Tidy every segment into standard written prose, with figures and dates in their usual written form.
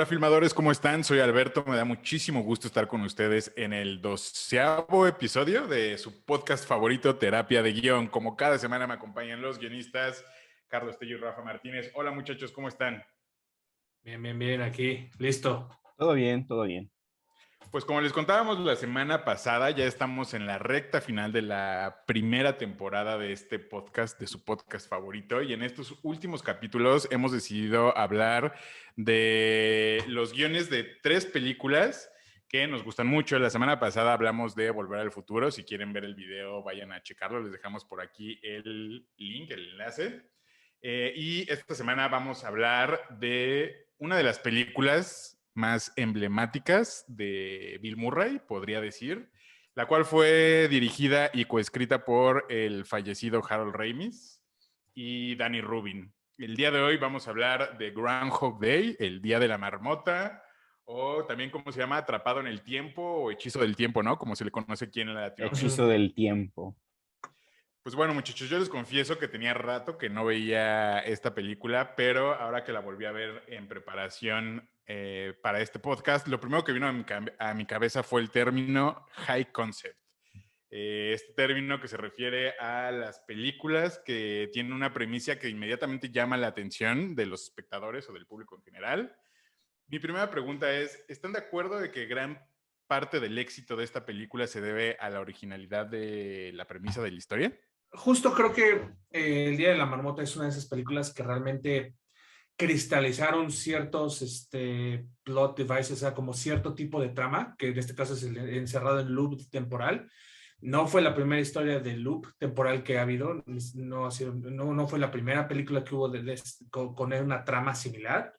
Hola filmadores, ¿cómo están? Soy Alberto, me da muchísimo gusto estar con ustedes en el 12º episodio de su podcast favorito, Terapia de Guión. Como cada semana me acompañan los guionistas Carlos Tello y Rafa Martínez. Hola muchachos, ¿cómo están? Bien, aquí, listo. Todo bien, todo bien. Pues como les contábamos la semana pasada, ya estamos en la recta final de la primera temporada de este podcast, de su podcast favorito, y en estos últimos capítulos hemos decidido hablar de los guiones de 3 películas que nos gustan mucho. La semana pasada hablamos de Volver al Futuro. Si quieren ver el video, vayan a checarlo. Les dejamos por aquí el link, el enlace. Y esta semana vamos a hablar de una de las películas más emblemáticas de Bill Murray, podría decir, la cual fue dirigida y coescrita por el fallecido Harold Ramis y Danny Rubin. El día de hoy vamos a hablar de Groundhog Day, el Día de la Marmota, o también, ¿cómo se llama? Atrapado en el Tiempo o Hechizo del Tiempo, ¿no? Como se le conoce aquí en Latinoamérica. Hechizo del tiempo. Pues bueno, muchachos, yo les confieso que tenía rato que no veía esta película, pero ahora que la volví a ver en preparación para este podcast, lo primero que vino a mi cabeza fue el término high concept. Este término que se refiere a las películas que tienen una premisa que inmediatamente llama la atención de los espectadores o del público en general. Mi primera pregunta es, ¿están de acuerdo de que gran parte del éxito de esta película se debe a la originalidad de la premisa de la historia? Justo creo que El Día de la Marmota es una de esas películas que realmente cristalizaron ciertos plot devices, o sea, como cierto tipo de trama, que en este caso es el encerrado en loop temporal. No fue la primera historia de loop temporal que ha habido, no fue la primera película que hubo con una trama similar,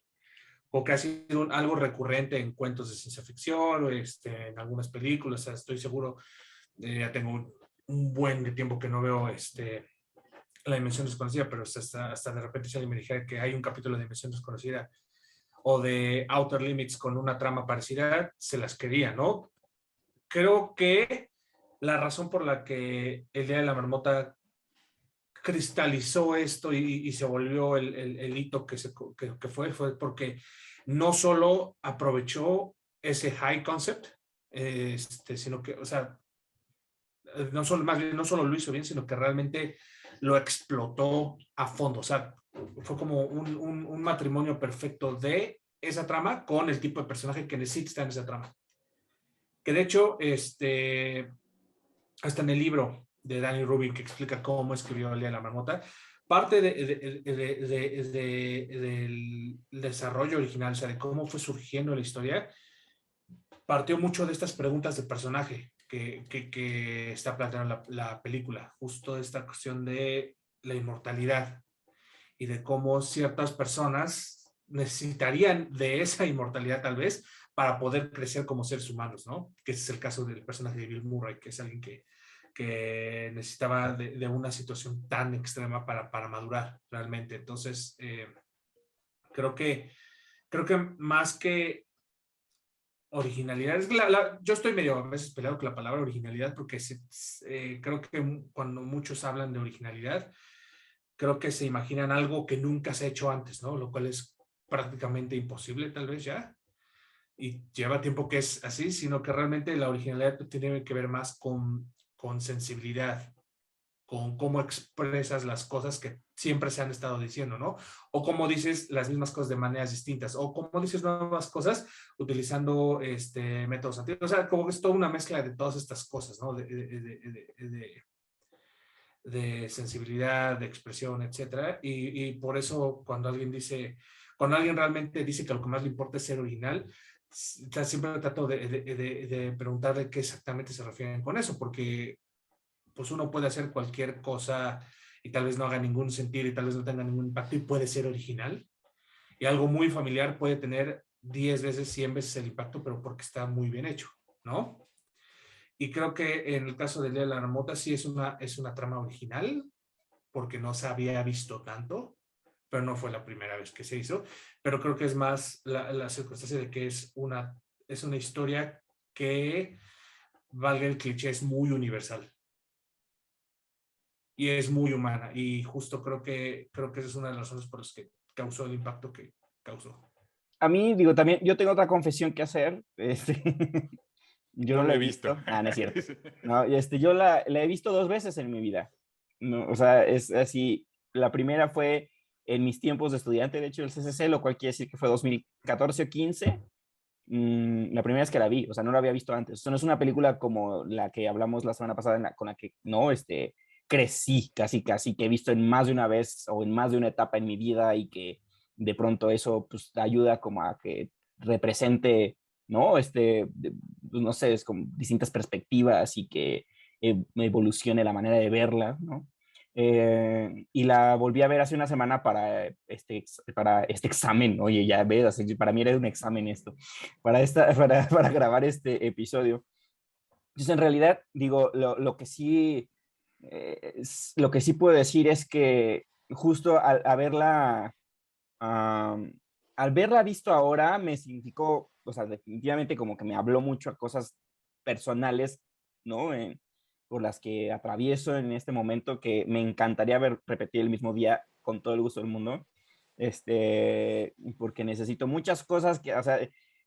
o que ha sido algo recurrente en cuentos de ciencia ficción, o en algunas películas. O sea, estoy seguro, ya tengo un buen de tiempo que no veo La Dimensión Desconocida, pero hasta de repente si alguien me dijera que hay un capítulo de Dimensión Desconocida o de Outer Limits con una trama parecida, se las quería, ¿no? Creo que la razón por la que El Día de la Marmota cristalizó esto y se volvió el hito que fue porque no solo aprovechó ese high concept, sino que, o sea, más bien no solo lo hizo bien, sino que realmente lo explotó a fondo. O sea, fue como un matrimonio perfecto de esa trama con el tipo de personaje que necesita estar en esa trama. Que de hecho, hasta en el libro de Danny Rubin, que explica cómo escribió El Día de la Marmota, parte del desarrollo original, o sea, de cómo fue surgiendo la historia, partió mucho de estas preguntas de personaje que está planteando la película, justo esta cuestión de la inmortalidad y de cómo ciertas personas necesitarían de esa inmortalidad tal vez para poder crecer como seres humanos, ¿no? Que ese es el caso del personaje de Bill Murray, que es alguien que necesitaba de una situación tan extrema para madurar realmente. Entonces, creo que más que originalidad, yo estoy medio a veces peleado con la palabra originalidad porque creo que cuando muchos hablan de originalidad, creo que se imaginan algo que nunca se ha hecho antes, ¿no? Lo cual es prácticamente imposible tal vez ya, y lleva tiempo que es así, sino que realmente la originalidad tiene que ver más con sensibilidad, con cómo expresas las cosas que siempre se han estado diciendo, ¿no? O cómo dices las mismas cosas de maneras distintas, o cómo dices nuevas cosas utilizando métodos antiguos. O sea, como que es toda una mezcla de todas estas cosas, ¿no? De sensibilidad, de expresión, etcétera. Y por eso cuando alguien realmente dice que lo que más le importa es ser original, siempre trato de preguntarle qué exactamente se refieren con eso, porque pues uno puede hacer cualquier cosa y tal vez no haga ningún sentido y tal vez no tenga ningún impacto y puede ser original. Y algo muy familiar puede tener 10 veces, 100 veces el impacto, pero porque está muy bien hecho, ¿no? Y creo que en el caso de Día de la Marmota sí es una trama original, porque no se había visto tanto, pero no fue la primera vez que se hizo. Pero creo que es más la circunstancia de que es una historia que, valga el cliché, es muy universal y es muy humana, y justo creo que esa es una de las razones por las que causó el impacto que causó. A mí, digo, también, yo tengo otra confesión que hacer. Yo No no lo la he he visto. visto. Ah, no es cierto. No, yo la he visto 2 veces en mi vida. No, o sea, es así. La primera fue en mis tiempos de estudiante, de hecho, el CCC, lo cual quiere decir que fue 2014 o 15. La primera vez que la vi, o sea, no la había visto antes. O sea, no es una película como la que hablamos la semana pasada, con la que no, crecí casi, casi, que he visto en más de una vez o en más de una etapa en mi vida y que de pronto eso pues ayuda como a que represente, ¿no? Pues, no sé, es como distintas perspectivas y que evolucione la manera de verla, ¿no? Y la volví a ver hace una semana para este examen. Oye, ya ves, así, para mí era un examen esto, para grabar este episodio. Entonces, en realidad, digo, lo que sí puedo decir es que justo am, al verla visto ahora, me significó, o sea, definitivamente como que me habló mucho a cosas personales, ¿no? Por las que atravieso en este momento, que me encantaría repetir el mismo día con todo el gusto del mundo, porque necesito muchas cosas que, o sea,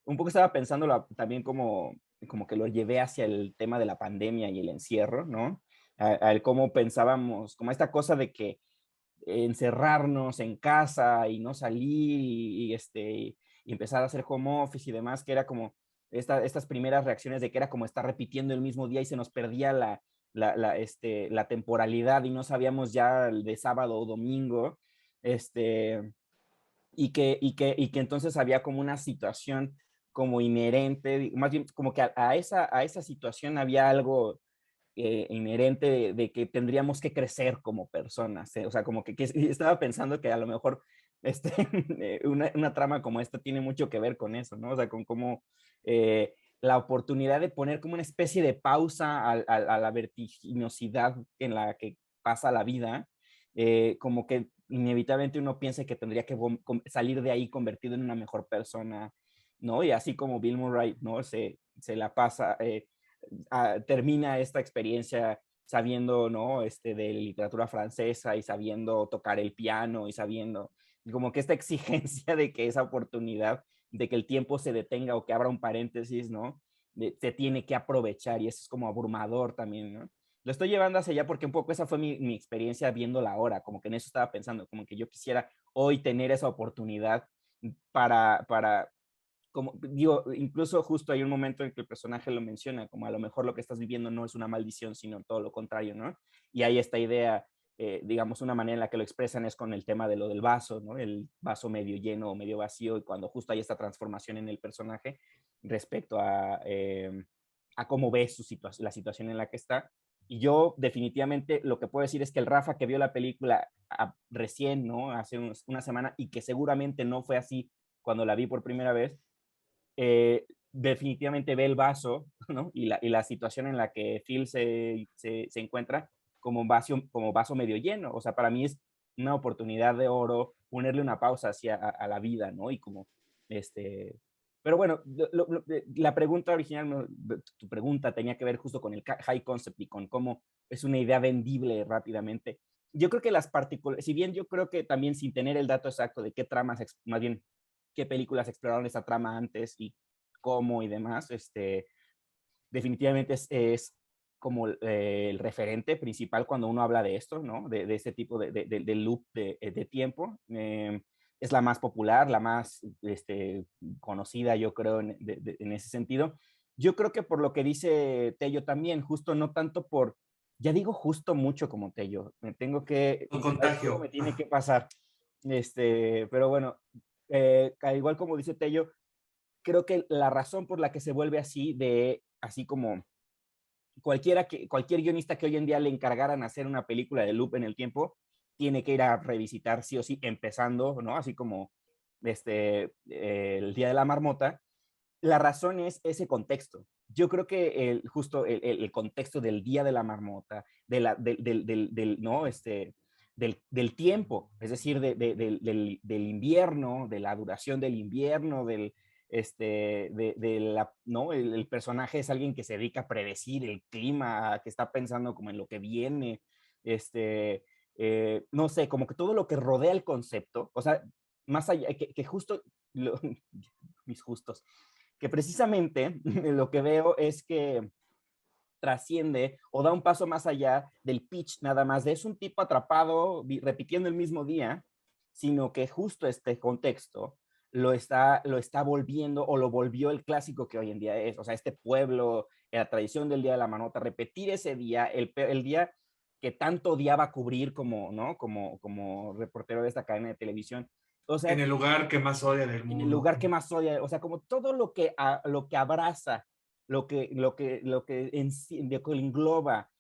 un poco estaba pensándolo también como que lo llevé hacia el tema de la pandemia y el encierro, ¿no? A cómo pensábamos, como esta cosa de que encerrarnos en casa y no salir y empezar a hacer home office y demás, que era como estas primeras reacciones de que era como estar repitiendo el mismo día y se nos perdía la temporalidad y no sabíamos ya de sábado o domingo, y que entonces había como una situación como inherente, más bien como que a esa situación había algo inherente de que tendríamos que crecer como personas. O sea, como que estaba pensando que a lo mejor este, una trama como esta tiene mucho que ver con eso, ¿no? O sea, con cómo la oportunidad de poner como una especie de pausa a la vertiginosidad en la que pasa la vida, como que inevitablemente uno piensa que tendría que salir de ahí convertido en una mejor persona, ¿no? Y así como Bill Murray, ¿no? Se la pasa, termina esta experiencia sabiendo, ¿no? De literatura francesa y sabiendo tocar el piano y sabiendo, como que esta exigencia de que esa oportunidad, de que el tiempo se detenga o que abra un paréntesis, ¿no? Se tiene que aprovechar y eso es como abrumador también, ¿no? Lo estoy llevando hacia allá porque un poco esa fue mi experiencia viéndola ahora, como que en eso estaba pensando, como que yo quisiera hoy tener esa oportunidad para como digo, incluso justo hay un momento en que el personaje lo menciona, como a lo mejor lo que estás viviendo no es una maldición, sino todo lo contrario, ¿no? Y hay esta idea, digamos, una manera en la que lo expresan es con el tema de lo del vaso, ¿no? El vaso medio lleno o medio vacío, y cuando justo hay esta transformación en el personaje respecto a cómo ve la situación en la que está. Y yo definitivamente lo que puedo decir es que el Rafa que vio la película recién, ¿no? Hace una semana, y que seguramente no fue así cuando la vi por primera vez, definitivamente ve el vaso, ¿no? Y la situación en la que Phil se encuentra como vaso medio lleno. O sea, para mí es una oportunidad de oro ponerle una pausa hacia a la vida, ¿no? Y como, pero bueno, la pregunta original, tu pregunta tenía que ver justo con el high concept y con cómo es una idea vendible rápidamente. Yo creo que si bien yo creo que también sin tener el dato exacto de qué tramas, más bien qué películas exploraron esta trama antes y cómo y demás, definitivamente es como el referente principal cuando uno habla de esto, ¿no? De este tipo de loop de tiempo. Es la más popular, la más conocida, yo creo, en ese sentido. Yo creo que por lo que dice Tello también, justo no tanto ya digo justo mucho como Tello, me tengo que, Un algo me contagio. tiene que pasar, pero bueno, al igual como dice Tello, creo que la razón por la que se vuelve así como cualquier guionista que hoy en día le encargaran hacer una película de loop en el tiempo, tiene que ir a revisitar sí o sí, empezando, ¿no? Así como el Día de la Marmota. La razón es ese contexto. Yo creo que justo el contexto del Día de la Marmota, ¿no? Del tiempo, es decir, del invierno, de la duración del invierno, ¿no? El personaje es alguien que se dedica a predecir el clima, que está pensando como en lo que viene, no sé, como que todo lo que rodea el concepto, o sea, más allá, que justo mis justos, que precisamente lo que veo es que trasciende o da un paso más allá del pitch nada más, de es un tipo atrapado repitiendo el mismo día, sino que justo este contexto lo está volviendo o lo volvió el clásico que hoy en día es. O sea, este pueblo, la tradición del Día de la Marmota, repetir ese día, el día que tanto odiaba cubrir como, ¿no? Como reportero de esta cadena de televisión. O sea, en el lugar que más odia del en el mundo. lugar que más odia, o sea, como todo lo que abraza, lo que engloba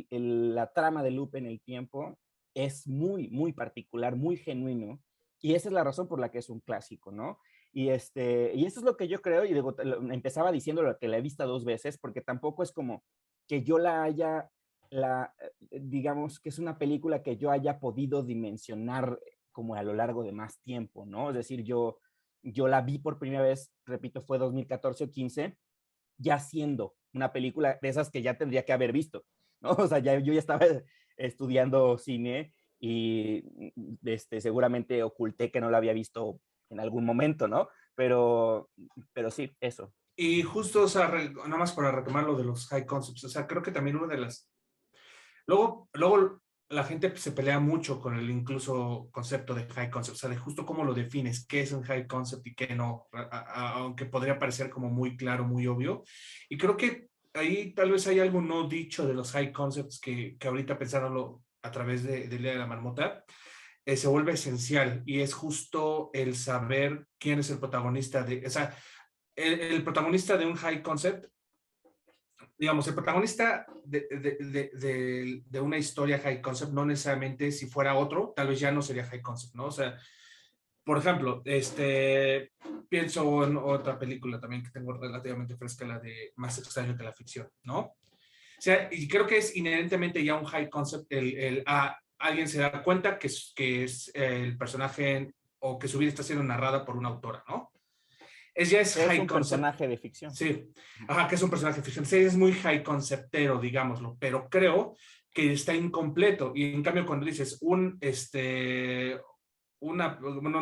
la trama de Loop en el tiempo es muy, muy particular, muy genuino, y esa es la razón por la que es un clásico, ¿no? Y eso es lo que yo creo, y digo, empezaba diciendo lo que la he visto 2 veces, porque tampoco es como que yo digamos que es una película que yo haya podido dimensionar como a lo largo de más tiempo, ¿no? Es decir, yo la vi por primera vez, repito, fue 2014 o 15, ya siendo una película de esas que ya tendría que haber visto, ¿no? O sea, yo ya estaba estudiando cine y seguramente oculté que no la había visto en algún momento, ¿no? Pero sí, eso. Y justo, o sea, nada más para retomar lo de los high concepts, o sea, creo que también una de las... Luego la gente se pelea mucho con el incluso concepto de high concept, o sea, de justo cómo lo defines, qué es un high concept y qué no, aunque podría parecer como muy claro, muy obvio. Y creo que ahí tal vez hay algo no dicho de los high concepts que ahorita pensándolo a través del Día de la Marmota, se vuelve esencial y es justo el saber quién es el protagonista de, o sea, el protagonista de un high concept, digamos, el protagonista de una historia high concept, no necesariamente si fuera otro, tal vez ya no sería high concept, ¿no? O sea, por ejemplo, pienso en otra película también que tengo relativamente fresca, la de Más extraño que la ficción, ¿no? O sea, y creo que es inherentemente ya un high concept alguien se da cuenta que es el personaje o que su vida está siendo narrada por una autora, ¿no? Ya es Es high un concept. personaje de ficción. Sí, ajá, que es un personaje de ficción. Sí, es muy high conceptero, digámoslo, pero creo que está incompleto. Y en cambio, cuando dices bueno,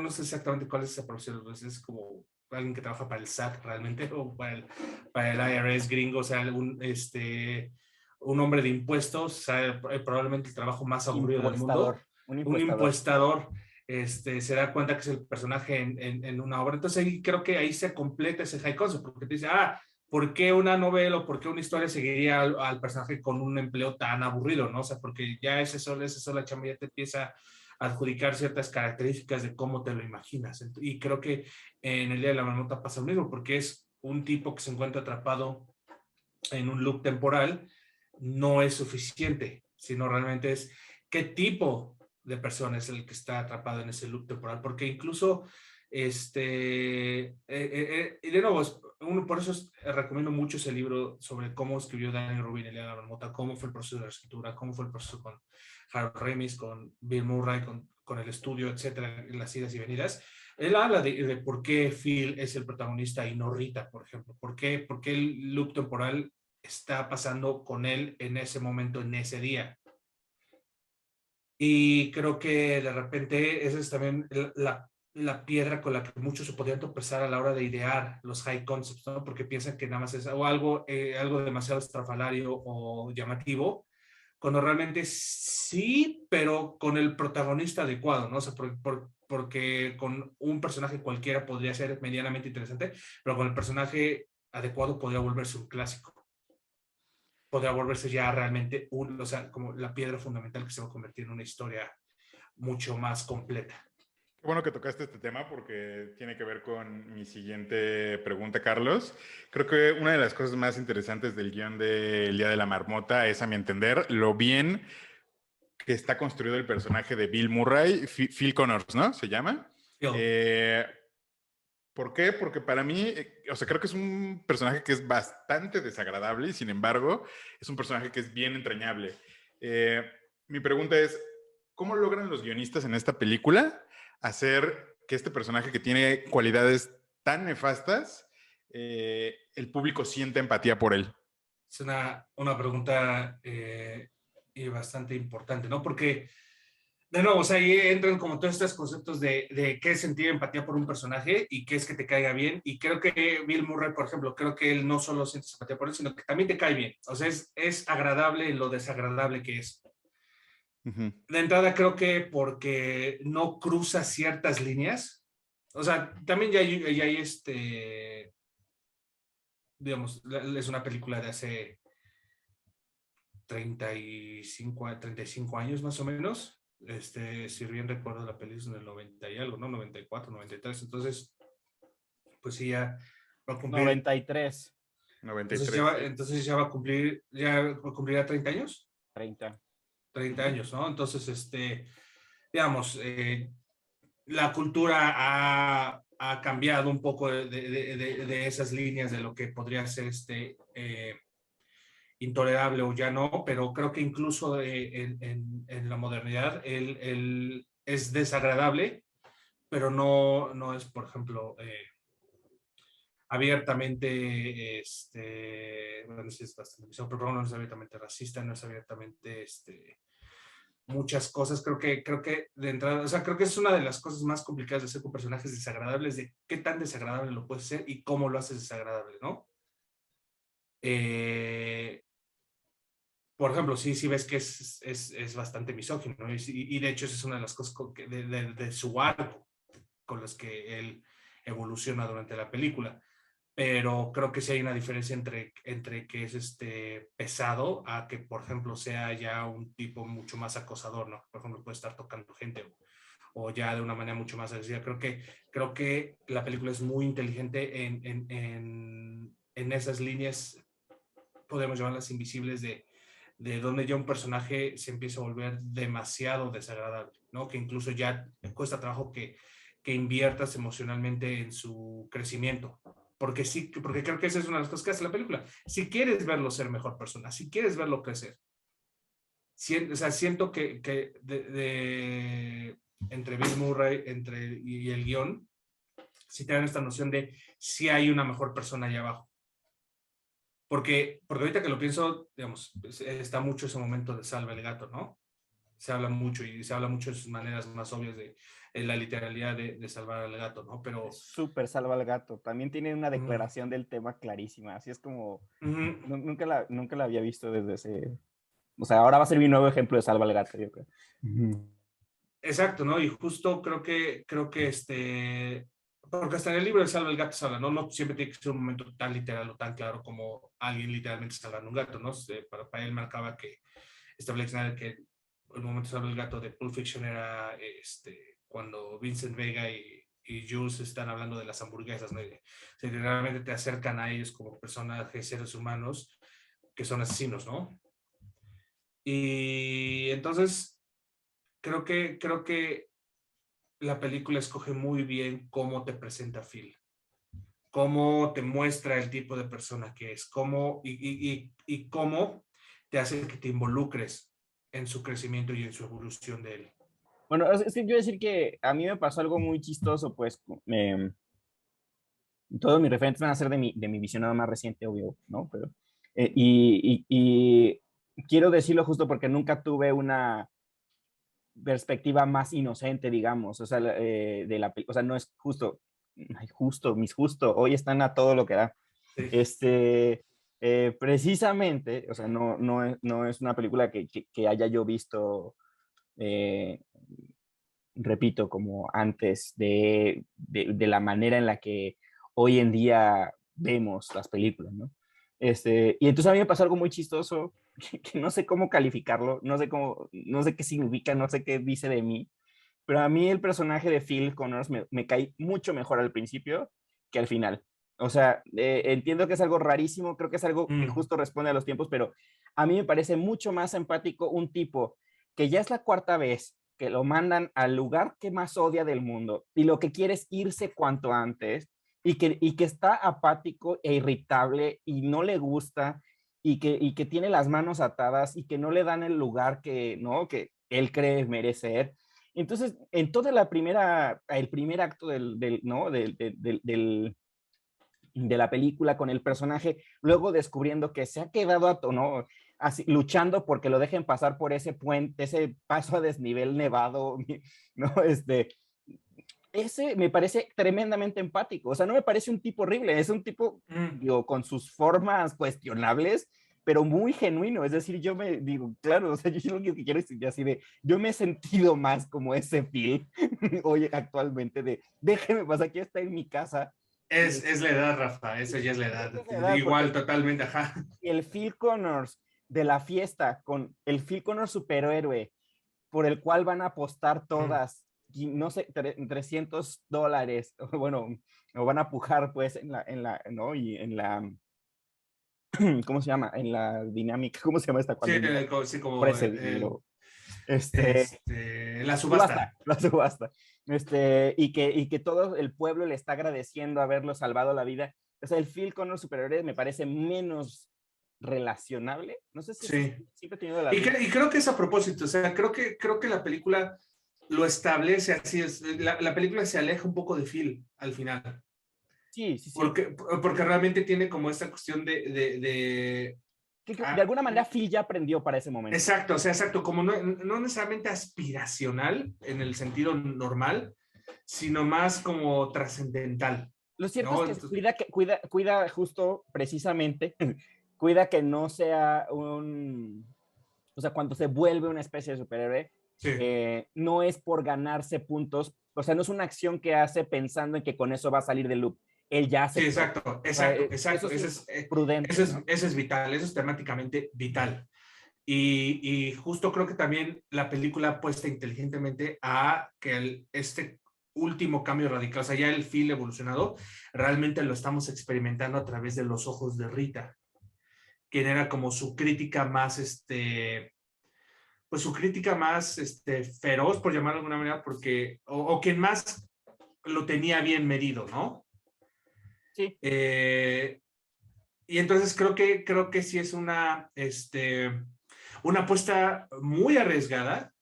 no sé exactamente cuál es esa profesión, es como alguien que trabaja para el SAT realmente, o para el IRS gringo, o sea, un hombre de impuestos, o sea, probablemente el trabajo más aburrido del mundo. Un Un impuestador. impuestador se da cuenta que es el personaje en una obra. Entonces ahí creo que ahí se completa ese high concept, porque te dice, ¿por qué una novela o por qué una historia seguiría al personaje con un empleo tan aburrido, ¿no? O sea, porque ya esa sola chamba ya te empieza a adjudicar ciertas características de cómo te lo imaginas. Y creo que en el Día de la Marmota pasa lo mismo, porque es un tipo que se encuentra atrapado en un loop temporal, no es suficiente, sino realmente es qué tipo de persona es el que está atrapado en ese loop temporal, porque incluso, y de nuevo, por eso recomiendo mucho ese libro sobre cómo escribió Daniel Rubin, El Día de la Marmota, cómo fue el proceso de la escritura, cómo fue el proceso con Harold Ramis, con Bill Murray, con el estudio, etcétera, las idas y venidas. Él habla de por qué Phil es el protagonista y no Rita, por ejemplo. ¿Por qué el loop temporal está pasando con él en ese momento, en ese día? Y creo que de repente esa es también la piedra con la que muchos se podrían tropezar a la hora de idear los high concepts, ¿no? Porque piensan que nada más es algo demasiado estrafalario o llamativo, cuando realmente sí, pero con el protagonista adecuado, ¿no? O sea, porque con un personaje cualquiera podría ser medianamente interesante, pero con el personaje adecuado podría volverse un clásico. Podría volverse ya realmente o sea, como la piedra fundamental que se va a convertir en una historia mucho más completa. Qué bueno que tocaste este tema porque tiene que ver con mi siguiente pregunta, Carlos. Creo que una de las cosas más interesantes del guión de El Día de la Marmota es, a mi entender, lo bien que está construido el personaje de Bill Murray, Phil Connors, ¿no? Se llama. ¿Por qué? Porque para mí, o sea, creo que es un personaje que es bastante desagradable y sin embargo es un personaje que es bien entrañable. Mi pregunta es, ¿cómo logran los guionistas en esta película hacer que este personaje que tiene cualidades tan nefastas, el público sienta empatía por él? Es una pregunta y bastante importante, ¿no? Porque De nuevo, o sea, ahí entran como todos estos conceptos de qué es sentir empatía por un personaje y qué es que te caiga bien. Y creo que Bill Murray, por ejemplo, creo que él no solo siente empatía por él, sino que también te cae bien. O sea, es agradable lo desagradable que es. Ujú. De entrada, creo que porque no cruza ciertas líneas. O sea, también ya hay digamos, es una película de hace 35 años más o menos. Si bien recuerdo la película en el 90 y algo, ¿no? 94, 93. Entonces, pues sí, ya va a cumplir. 93, 93. Entonces ya va a cumplir a 30 años. 30. 30 años, ¿no? Entonces, digamos, la cultura ha cambiado un poco de esas líneas de lo que podría ser intolerable o ya no, pero creo que incluso en la modernidad él es desagradable, pero no es, por ejemplo, abiertamente, bueno, sí es bastante, pero no es abiertamente racista, no es abiertamente, muchas cosas. Creo que de entrada, o sea, creo que es una de las cosas más complicadas de hacer con personajes desagradables, de qué tan desagradable lo puedes hacer y cómo lo haces desagradable, ¿no? Por ejemplo, sí ves que es bastante misógino, ¿no? Y de hecho esa es una de las cosas de su arco con las que él evoluciona durante la película. Pero creo que sí hay una diferencia entre que es pesado a que, por ejemplo, sea ya un tipo mucho más acosador, ¿no? Por ejemplo, puede estar tocando gente o ya de una manera mucho más agresiva. Creo que la película es muy inteligente en esas líneas, podemos llamarlas invisibles, de donde ya un personaje se empieza a volver demasiado desagradable, ¿no? Que incluso ya cuesta trabajo que inviertas emocionalmente en su crecimiento. Porque creo que esa es una de las cosas que hace la película. Si quieres verlo ser mejor persona, si quieres verlo crecer, o sea, siento que entre Bill Murray y el guión, si te dan esta noción de si hay una mejor persona allá abajo. Porque ahorita que lo pienso, digamos, está mucho ese momento de Salva el gato, ¿no? Se habla mucho y se habla mucho de sus maneras más obvias de la literalidad de salvar al gato, ¿no? Pero... Súper salva al gato. También tiene una declaración del tema clarísima. Así es como... Nunca la había visto desde ese... O sea, ahora va a ser mi nuevo ejemplo de salva al gato, yo creo. Exacto, ¿no? Y justo creo que porque hasta en el libro de Salva el gato se habla, ¿no? No siempre tiene que ser un momento tan literal o tan claro como alguien literalmente salvando un gato, ¿no? Para él marcaba que establecía que el momento de Salva el gato de Pulp Fiction era cuando Vincent Vega y Jules están hablando de las hamburguesas, ¿no? Si realmente te acercan a ellos como personajes, seres humanos que son asesinos, ¿no? Y entonces creo que la película escoge muy bien cómo te presenta Phil, cómo te muestra el tipo de persona que es, y cómo te hace que te involucres en su crecimiento y en su evolución de él. Bueno, es que quiero decir que a mí me pasó algo muy chistoso, pues todos mis referentes van a ser de mi visionado más reciente, obvio, ¿no? Pero, y quiero decirlo justo porque nunca tuve una perspectiva más inocente, digamos, o sea, o sea, no es justo, ay, justo, hoy están a todo lo que da. Sí. Precisamente, o sea, no es una película que haya yo visto, eh, repito, como antes de la manera en la que hoy en día vemos las películas, ¿no? Y entonces a mí me pasó algo muy chistoso, que no sé cómo calificarlo, no sé qué significa, no sé qué dice de mí, pero a mí el personaje de Phil Connors me cae mucho mejor al principio que al final. O sea, entiendo que es algo rarísimo, creo que es algo que justo responde a los tiempos, pero a mí me parece mucho más empático un tipo que ya es la cuarta vez que lo mandan al lugar que más odia del mundo y lo que quiere es irse cuanto antes y que está apático e irritable y no le gusta y que tiene las manos atadas y que no le dan el lugar ¿no? que él cree merecer. Entonces, en toda el primer acto ¿no? de la película con el personaje, luego descubriendo que se ha quedado ¿no? así, luchando porque lo dejen pasar por ese puente, ese paso a desnivel nevado, ¿no? Ese me parece tremendamente empático. O sea, no me parece un tipo horrible, es un tipo, digo, con sus formas cuestionables, pero muy genuino. Es decir, yo me digo, claro, o sea, yo lo que quiero decir así de, yo me he sentido más como ese Phil hoy actualmente de, déjeme pasar, aquí está en mi casa. Es la edad, Rafa, eso ya es la edad. Es la edad, Igual, totalmente, ajá. el Phil Connors de la fiesta con el Phil Connors superhéroe por el cual van a apostar todas, no sé, $300, bueno, o van a pujar pues ¿no? Y en la, ¿cómo se llama? En la dinámica, ¿cómo se llama esta? Sí, Cuando sí, como ofrece dinero. la subasta. La subasta. Y que todo el pueblo le está agradeciendo haberlo salvado la vida. O sea, el Phil con los superhéroes me parece menos relacionable. No sé si Sí. siempre he tenido la y creo que es a propósito, o sea, creo que la película lo establece así, la película se aleja un poco de Phil al final. Sí, sí, sí. Porque realmente tiene como esta cuestión de de alguna manera Phil ya aprendió para ese momento. Exacto, o sea, exacto, como no necesariamente aspiracional en el sentido normal, sino más como trascendental. Lo cierto ¿no? es que cuida justo precisamente, cuida que no sea o sea, cuando se vuelve una especie de superhéroe, sí. No es por ganarse puntos, o sea, no es una acción que hace pensando en que con eso va a salir del loop. Él ya aceptó. Sí, exacto. Eso sí es prudente. Eso es vital, eso es temáticamente vital. Y justo creo que también la película apuesta inteligentemente a que este último cambio radical, o sea, ya el Phil evolucionado, realmente lo estamos experimentando a través de los ojos de Rita, quien era como su crítica más, pues su crítica más feroz, por llamarlo de alguna manera, porque, o quien más lo tenía bien medido, ¿no? Sí. Y entonces creo que sí es una apuesta muy arriesgada,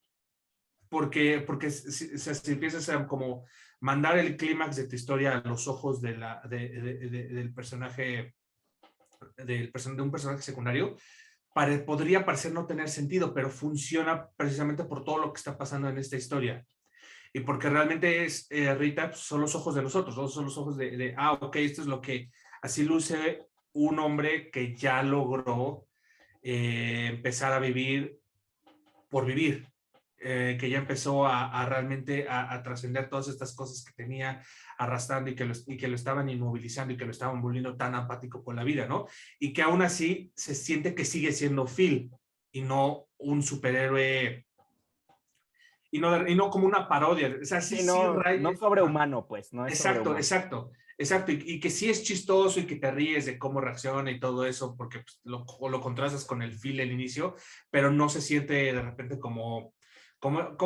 porque si empiezas a como mandar el clímax de tu historia a los ojos del personaje, de un personaje secundario, podría parecer no tener sentido, pero funciona precisamente por todo lo que está pasando en esta historia. Y porque realmente es, Rita, pues, son los ojos de nosotros, ¿no? Son los ojos ok, esto es lo que así luce un hombre que ya logró empezar a vivir por vivir, que ya empezó a realmente a trascender todas estas cosas que tenía arrastrando y que lo estaban inmovilizando y que lo estaban volviendo tan apático con la vida, ¿no? Y que aún así se siente que sigue siendo Phil y no un superhéroe y no como una parodia. O sea, sí, no sobrehumano, pues. No es exacto, sobrehumano. exacto. Y que sí es chistoso y que te ríes de cómo reacciona y todo eso, porque pues, lo contrastas con el Phil al inicio, pero no se siente de repente como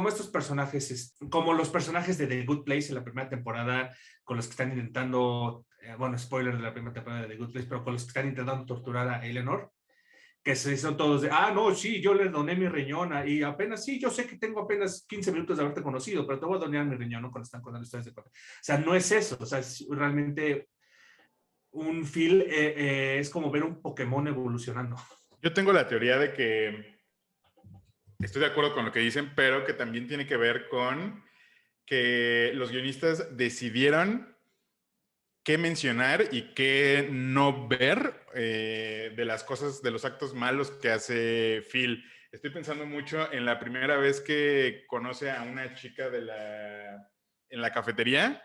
estos personajes, como los personajes de The Good Place en la primera temporada, con los que están intentando, bueno, spoiler de la primera temporada de The Good Place, pero con los que están intentando torturar a Eleanor, que se son todos de, no, sí, yo le doné mi riñón y apenas, sí, yo sé que tengo apenas 15 minutos de haberte conocido, pero te voy a donar mi riñón, ¿no? Cuando están contando historias de cosas. O sea, no es eso, o sea, es realmente un Phil es como ver un Pokémon evolucionando. Yo tengo la teoría de que estoy de acuerdo con lo que dicen, pero que también tiene que ver con que los guionistas decidieron qué mencionar y qué no ver de las cosas, de los actos malos que hace Phil. Estoy pensando mucho en la primera vez que conoce a una chica en la cafetería,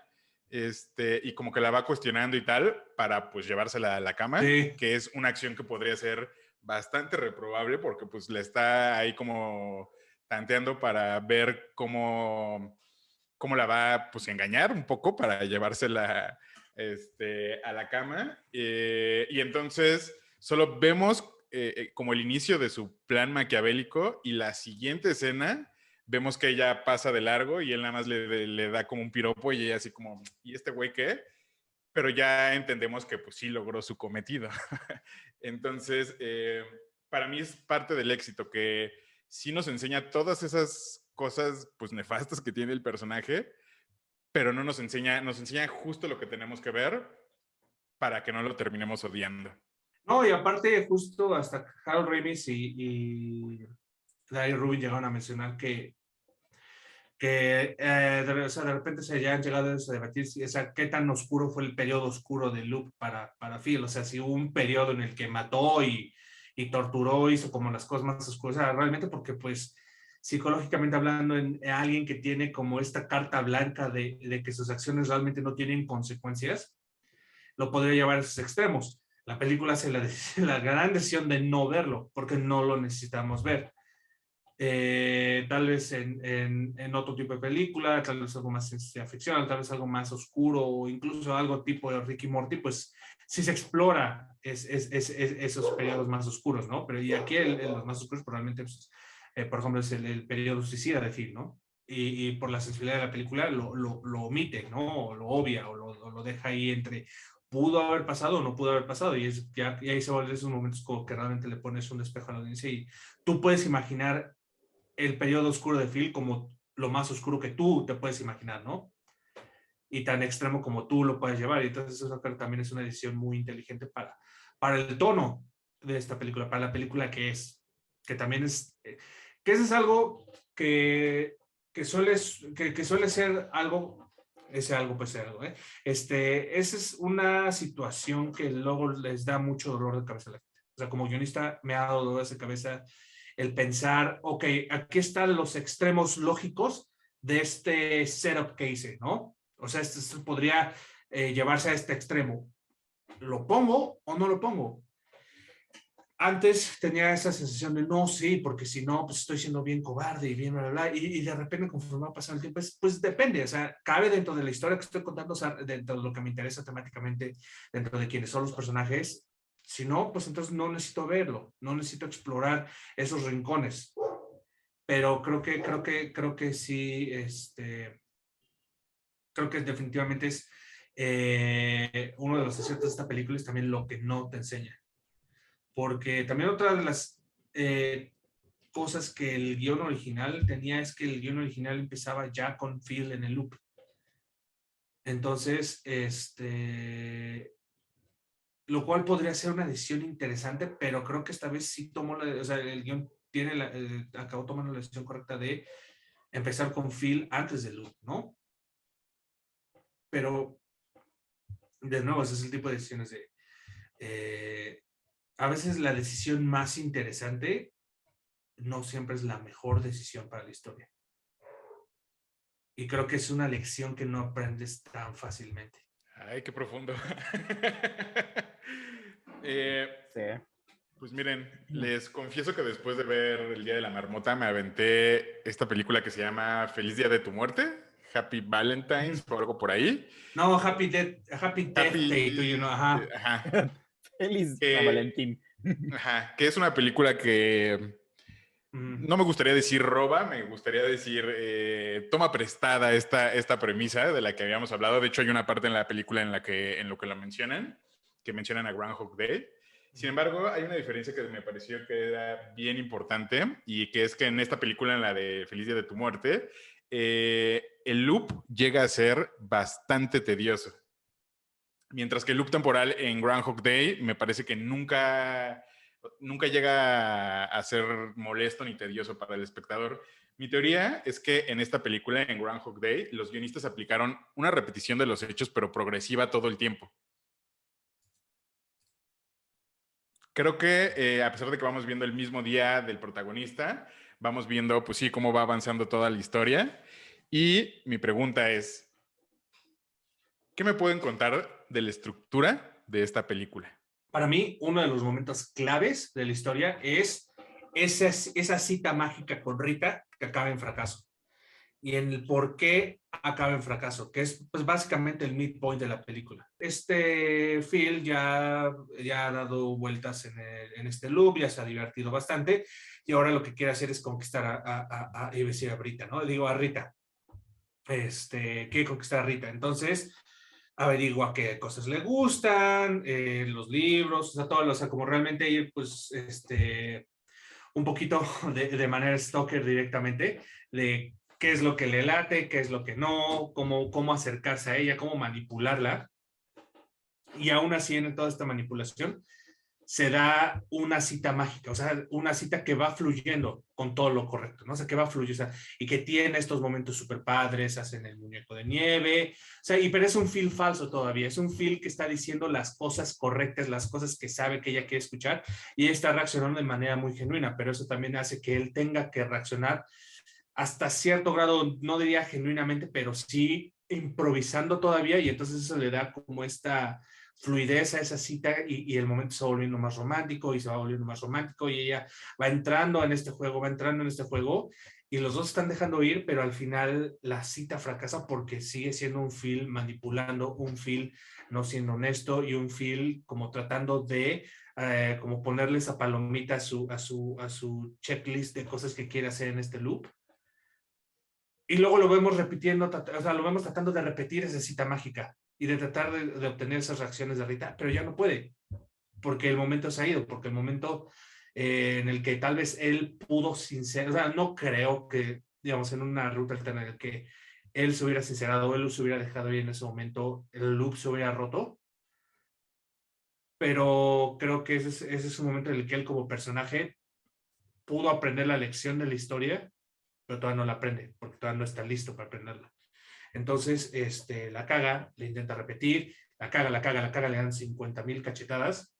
y como que la va cuestionando y tal, para pues llevársela a la cama, sí. que es una acción que podría ser bastante reprobable porque pues la está ahí como tanteando para ver cómo la va pues a engañar un poco para llevársela a la cama. Y entonces solo vemos como el inicio de su plan maquiavélico y la siguiente escena vemos que ella pasa de largo y él nada más le da como un piropo y ella así como, ¿y este güey qué? Pero ya entendemos que pues sí logró su cometido. Entonces, para mí es parte del éxito que sí nos enseña todas esas cosas pues nefastas que tiene el personaje, pero no nos enseña justo lo que tenemos que ver para que no lo terminemos odiando. No, y aparte, justo hasta Harold Ramis y Larry Rubin llegaron a mencionar o sea, de repente se ya han llegado a debatir o sea, qué tan oscuro fue el periodo oscuro de Luke para Phil. O sea, si hubo un periodo en el que mató y torturó, hizo como las cosas más oscuras. O sea, realmente porque, pues, psicológicamente hablando, en alguien que tiene como esta carta blanca de que sus acciones realmente no tienen consecuencias, lo podría llevar a esos extremos. La película hace la gran decisión de no verlo, porque no lo necesitamos ver. Tal vez en otro tipo de película, tal vez algo más ciencia ficción, tal vez algo más oscuro o incluso algo tipo de Ricky Morty, pues sí se explora esos periodos más oscuros, ¿no? Pero y aquí los más oscuros probablemente, pues, por ejemplo, es el periodo suicida de Phil, ¿no? Y por la sensibilidad de la película lo omite, ¿no? O lo obvia o lo deja ahí entre pudo haber pasado o no pudo haber pasado y ahí se vuelven esos momentos como que realmente le pones un espejo a la audiencia y tú puedes imaginar el periodo oscuro de Phil como lo más oscuro que tú te puedes imaginar, ¿no? Y tan extremo como tú lo puedes llevar. Y entonces eso también es una decisión muy inteligente para el tono de esta película, para la película que también es, que eso es algo que suele ser algo, ese algo puede ser algo, ¿eh? Esa es una situación que luego les da mucho dolor de cabeza a la gente. O sea, como guionista me ha dado dolor de cabeza el pensar, ok, aquí están los extremos lógicos de este setup que hice, ¿no? O sea, esto podría llevarse a este extremo. ¿Lo pongo o no lo pongo? Antes tenía esa sensación de no, sí, porque si no, pues estoy siendo bien cobarde y bien, bla, bla, bla. Y de repente, conforme va pasando el tiempo, pues depende, o sea, cabe dentro de la historia que estoy contando, o sea, dentro de lo que me interesa temáticamente, dentro de quiénes son los personajes. Si no, pues entonces no necesito verlo, no necesito explorar esos rincones. Pero creo que sí, creo que definitivamente es uno de los aciertos de esta película es también lo que no te enseña. Porque también otra de las eh, cosas que el guión original tenía es que el guión original empezaba ya con Phil en el loop. Entonces, lo cual podría ser una decisión interesante, pero creo que esta vez sí tomó o sea, el guión acabó tomando la decisión correcta de empezar con Phil antes del loop, ¿no? Pero, de nuevo, ese es el tipo de decisiones a veces la decisión más interesante no siempre es la mejor decisión para la historia. Y creo que es una lección que no aprendes tan fácilmente. Ay, qué profundo. Sí. Pues miren, les confieso que después de ver El Día de la Marmota me aventé esta película que se llama Feliz Día de tu Muerte, Happy Valentine's o algo por ahí. No, Happy Death Day, tú, Happy, ajá. ajá, Feliz San que, Valentín. ajá, que es una película que no me gustaría decir roba, me gustaría decir toma prestada esta premisa de la que habíamos hablado. De hecho, hay una parte en la película en lo que la mencionan, que mencionan a Groundhog Day. Sin embargo, hay una diferencia que me pareció que era bien importante y que es que en esta película, en la de Feliz Día de tu Muerte, el loop llega a ser bastante tedioso. Mientras que el loop temporal en Groundhog Day me parece que nunca llega a ser molesto ni tedioso para el espectador. Mi teoría es que en esta película, en Groundhog Day, los guionistas aplicaron una repetición de los hechos, pero progresiva todo el tiempo. Creo que a pesar de que vamos viendo el mismo día del protagonista, vamos viendo, pues sí, cómo va avanzando toda la historia. Y mi pregunta es, ¿qué me pueden contar de la estructura de esta película? Para mí, uno de los momentos claves de la historia es esa cita mágica con Rita que acaba en fracaso. Y en el por qué acaba en fracaso, que es pues, básicamente el midpoint de la película. Phil ya ha dado vueltas en este loop, ya se ha divertido bastante, y ahora lo que quiere hacer es conquistar a Brita, ¿no? Digo, a Rita. Quiere conquistar a Rita. Entonces, averigua qué cosas le gustan, los libros, o sea, todo, o sea, como realmente ir, pues, un poquito de manera stalker directamente, de qué es lo que le late, qué es lo que no, cómo acercarse a ella, cómo manipularla. Y aún así, en toda esta manipulación, se da una cita mágica, o sea, una cita que va fluyendo con todo lo correcto, ¿no? O sea, que va fluyendo, o sea, y que tiene estos momentos súper padres, hacen el muñeco de nieve, o sea, pero es un feel falso todavía, es un feel que está diciendo las cosas correctas, las cosas que sabe que ella quiere escuchar, y ella está reaccionando de manera muy genuina, pero eso también hace que él tenga que reaccionar hasta cierto grado, no diría genuinamente, pero sí improvisando todavía, y entonces eso le da como esta fluidez a esa cita y el momento se va volviendo más romántico y se va volviendo más romántico y ella va entrando en este juego, va entrando en este juego y los dos están dejando ir, pero al final la cita fracasa porque sigue siendo un Phil manipulando, un Phil no siendo honesto y un Phil como tratando de como ponerle esa palomita a su checklist de cosas que quiere hacer en este loop. Y luego lo vemos repitiendo, o sea, lo vemos tratando de repetir esa cita mágica y de tratar de obtener esas reacciones de Rita, pero ya no puede, porque el momento se ha ido, porque el momento en el que tal vez él pudo sincerar, o sea, no creo que, digamos, en una ruta alterna en la que él se hubiera sincerado, él se hubiera dejado ir en ese momento, el loop se hubiera roto, pero creo que ese es un momento en el que él como personaje pudo aprender la lección de la historia, pero todavía no la aprende, porque todavía no está listo para aprenderla. Entonces, la caga, le intenta repetir, la caga, le dan 50,000 cachetadas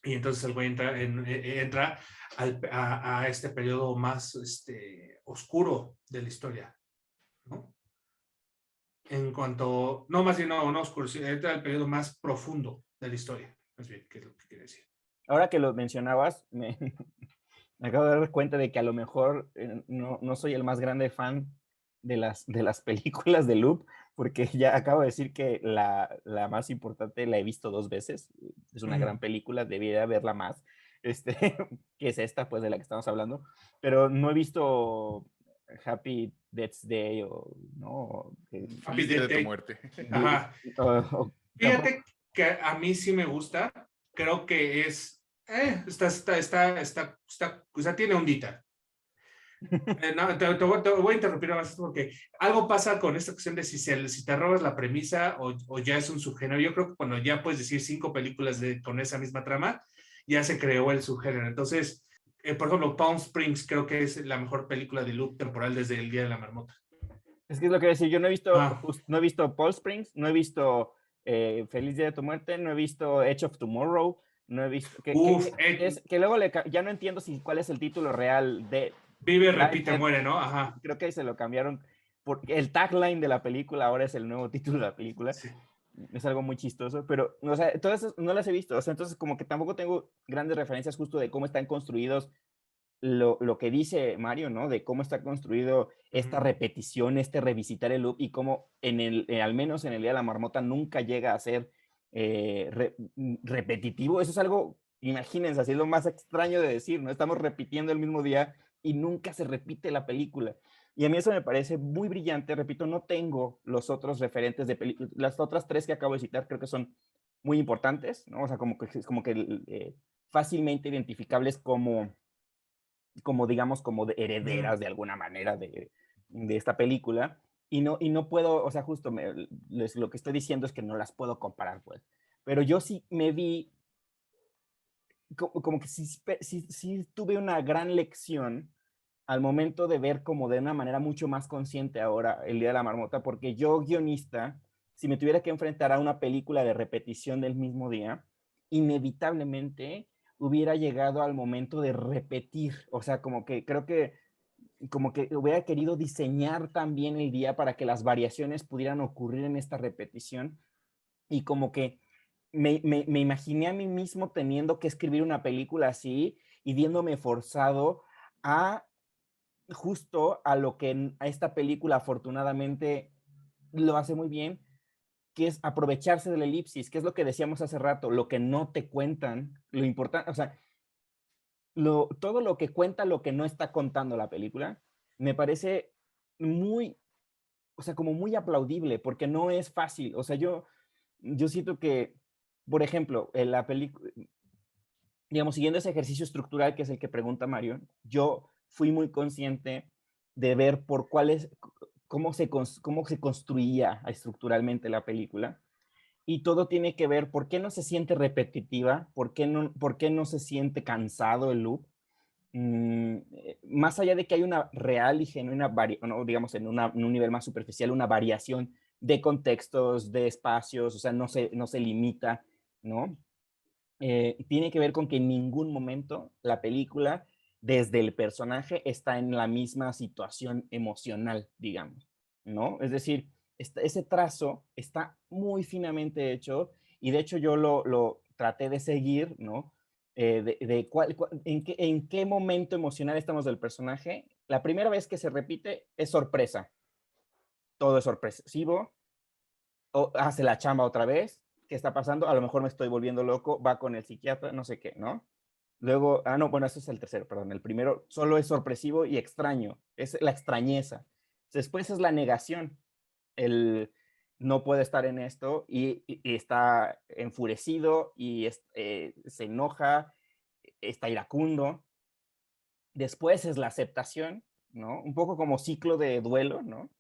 y entonces el güey entra a este periodo más oscuro de la historia, ¿no? En cuanto, no más bien no oscuro, sino entra al periodo más profundo de la historia, más bien, ¿qué es lo que quiere decir? Ahora que lo mencionabas, me acabo de dar cuenta de que a lo mejor no soy el más grande fan de las películas de Loop, porque ya acabo de decir que la más importante la he visto 2 veces. Es una gran película, debería verla más, que es esta, pues, de la que estamos hablando. Pero no he visto Happy Death Day o, ¿no? Happy Día de Death tu Day. muerte. Ajá. Tampoco. Fíjate que a mí sí me gusta, creo que es, o sea, tiene ondita. No, te voy a interrumpir más porque algo pasa con esta cuestión de si te robas la premisa o ya es un subgénero. Yo creo que cuando ya puedes decir 5 películas con esa misma trama, ya se creó el subgénero. Entonces, por ejemplo, Palm Springs creo que es la mejor película de loop temporal desde el Día de la Marmota. Es que es lo que decir, yo Ah, no he visto Paul Springs, no he visto Feliz Día de tu Muerte, no he visto Edge of Tomorrow, no he visto, uf, que luego ya no entiendo cuál es el título real de vive, Life, repite, muere, ¿no? Ajá. creo que se lo cambiaron, porque el tagline de la película ahora es el nuevo título de la película, Sí. es algo muy chistoso, pero, o sea, todas esas no las he visto, o sea, entonces como que tampoco tengo grandes referencias justo de cómo están construidos lo que dice Mario, ¿no? De cómo está construido esta repetición, revisitar el loop y cómo al menos en el Día de la Marmota nunca llega a ser repetitivo. Eso es algo, imagínense, así es lo más extraño de decir, ¿no? Estamos repitiendo el mismo día y nunca se repite la película. Y a mí eso me parece muy brillante. Repito, no tengo los otros referentes de películas. Las otras 3 que acabo de citar creo que son muy importantes, ¿no? O sea, como que fácilmente identificables como digamos, como de herederas de alguna manera de esta película. Y no puedo, o sea, justo lo que estoy diciendo es que no las puedo comparar, pues. Pero yo sí me vi, como que sí tuve una gran lección al momento de ver como de una manera mucho más consciente ahora el Día de la Marmota, porque yo, guionista, si me tuviera que enfrentar a una película de repetición del mismo día, inevitablemente hubiera llegado al momento de repetir, o sea, como que creo que como que hubiera querido diseñar también el día para que las variaciones pudieran ocurrir en esta repetición y como que me imaginé a mí mismo teniendo que escribir una película así y viéndome forzado a justo a lo que a esta película afortunadamente lo hace muy bien, que es aprovecharse de la elipsis, que es lo que decíamos hace rato, lo que no te cuentan, lo importante, o sea, todo lo que cuenta lo que no está contando la película, me parece muy, o sea, como muy aplaudible, porque no es fácil, o sea, yo siento que, por ejemplo, en la película, digamos, siguiendo ese ejercicio estructural que es el que pregunta Mario, yo fui muy consciente de ver por cómo se construía estructuralmente la película Y todo tiene que ver, ¿por qué no se siente repetitiva? ¿Por qué no se siente cansado el loop? Más allá de que hay una real y genuina, no, digamos en un nivel más superficial, una variación de contextos, de espacios, o sea, no se limita, ¿no? Tiene que ver con que en ningún momento la película, desde el personaje, está en la misma situación emocional, digamos, ¿no? Es decir, ese trazo está muy finamente hecho y de hecho yo lo traté de seguir, ¿no? En qué momento emocional estamos del personaje. La primera vez que se repite es sorpresa. Todo es sorpresivo. O hace la chamba otra vez. ¿Qué está pasando? A lo mejor me estoy volviendo loco. Va con el psiquiatra, no sé qué, ¿no? Luego, no, bueno, eso es el tercero, perdón. El primero solo es sorpresivo y extraño. Es la extrañeza. Después es la negación. El no puede estar en esto y está enfurecido y se enoja, está iracundo. Después es la aceptación, ¿no? Un poco como ciclo de duelo, ¿no?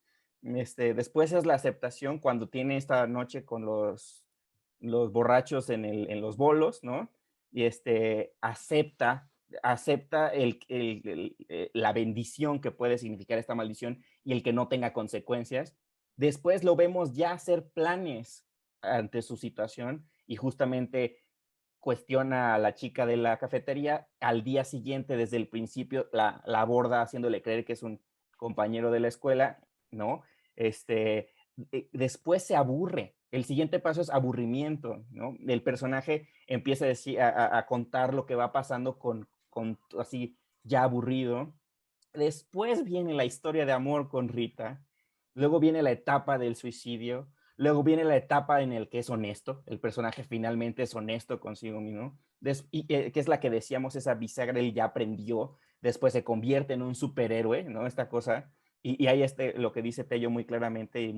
Después es la aceptación cuando tiene esta noche con los borrachos en los bolos, ¿no? Y acepta la bendición que puede significar esta maldición y el que no tenga consecuencias. Después lo vemos ya hacer planes ante su situación y justamente cuestiona a la chica de la cafetería. Al día siguiente, desde el principio, la aborda haciéndole creer que es un compañero de la escuela, ¿no? Después se aburre. El siguiente paso es aburrimiento, ¿no? El personaje empieza a, decir, a contar lo que va pasando con así ya aburrido. Después viene la historia de amor con Rita. Luego viene la etapa del suicidio. Luego viene la etapa en la que es honesto. El personaje finalmente es honesto consigo mismo. Que es la que decíamos, esa bisagra, él ya aprendió. Después se convierte en un superhéroe, ¿no? Esta cosa. Y hay lo que dice Tello muy claramente y